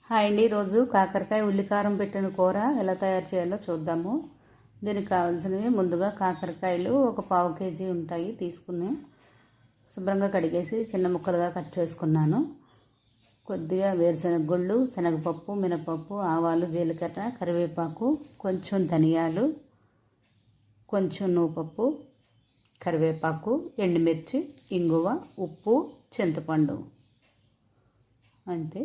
Hi అండి. ఈరోజు కాకరకాయ ఉల్లికారం పెట్టిన కూర ఎలా తయారు చేయాలో చూద్దాము. దీనికి కావాల్సినవి ముందుగా కాకరకాయలు ఒక 1/2 కేజీ ఉంటాయి తీసుకుని శుభ్రంగా కడిగేసి చిన్న ముక్కలుగా కట్ చేసుకున్నాను. కొద్దిగా వేరుశనగ గుళ్ళు, శనగపప్పు, మినపప్పు, ఆవాలు, జీలకర్ర, కరివేపాకు, కొంచెం ధనియాలు, కొంచెం నువ్వుపప్పు, కరివేపాకు, ఎండుమిర్చి, ఇంగువ, ఉప్పు, చింతపండు. అంతే.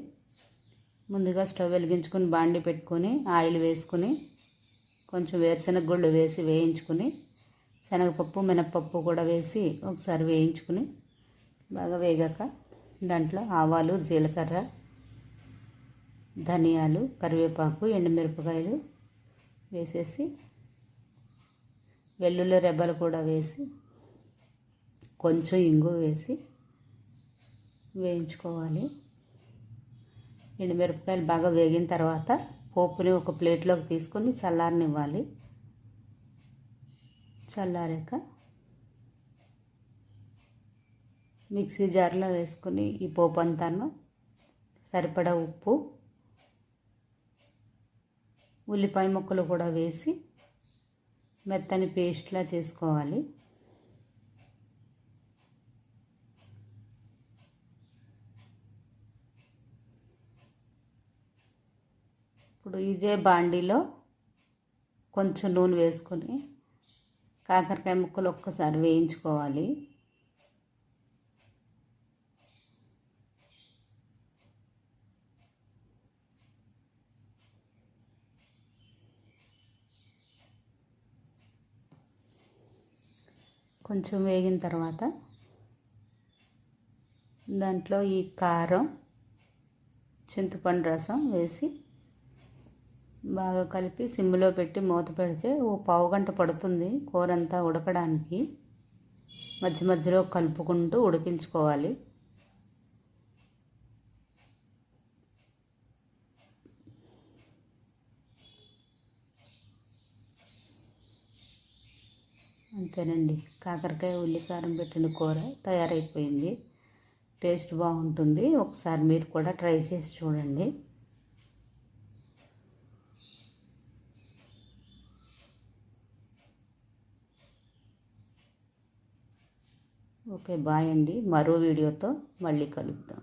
ముందుగా స్టవ్ వెలిగించుకొని బాండి పెట్టుకొని ఆయిల్ వేసుకుని కొంచెం వేరుశనగ గుళ్ళు వేసి వేయించుకుని శనగపప్పు, మినపప్పు కూడా వేసి ఒకసారి వేయించుకుని బాగా వేగాక దాంట్లో ఆవాలు, జీలకర్ర, ధనియాలు, కరివేపాకు, ఎండుమిరపకాయలు వేసేసి వెల్లుల్లి రెబ్బలు కూడా వేసి కొంచెం ఇంగు వేసి వేయించుకోవాలి. ఎండుమిరపకాయలు బాగా వేగిన తర్వాత పోపుని ఒక ప్లేట్లోకి తీసుకొని చల్లారనివ్వాలి. చల్లారాక మిక్సీ జార్లో వేసుకొని ఈ పోపు అంతాను సరిపడా ఉప్పు, ఉల్లిపాయ ముక్కలు కూడా వేసి మెత్తని పేస్ట్లా చేసుకోవాలి. ఇప్పుడు ఇదే బాండీలో కొంచెం నూనె వేసుకొని కాకరకాయ ముక్కలు ఒక్కసారి వేయించుకోవాలి. కొంచెం వేగిన తర్వాత దాంట్లో ఈ కారం, చింతపండు రసం వేసి బాగా కలిపి సిమ్లో పెట్టి మూత పెడితే ఓ 1/2 గంట పడుతుంది కూర అంతా ఉడకడానికి. మధ్య మధ్యలో కలుపుకుంటూ ఉడికించుకోవాలి. అంతేనండి, కాకరకాయ ఉల్లికారం పెట్టిన కూర తయారైపోయింది. టేస్ట్ బాగుంటుంది. ఒకసారి మీరు కూడా ట్రై చేసి చూడండి. ఓకే, బాయ్ అండి. మరో వీడియోతో మళ్ళీ కలుద్దాం.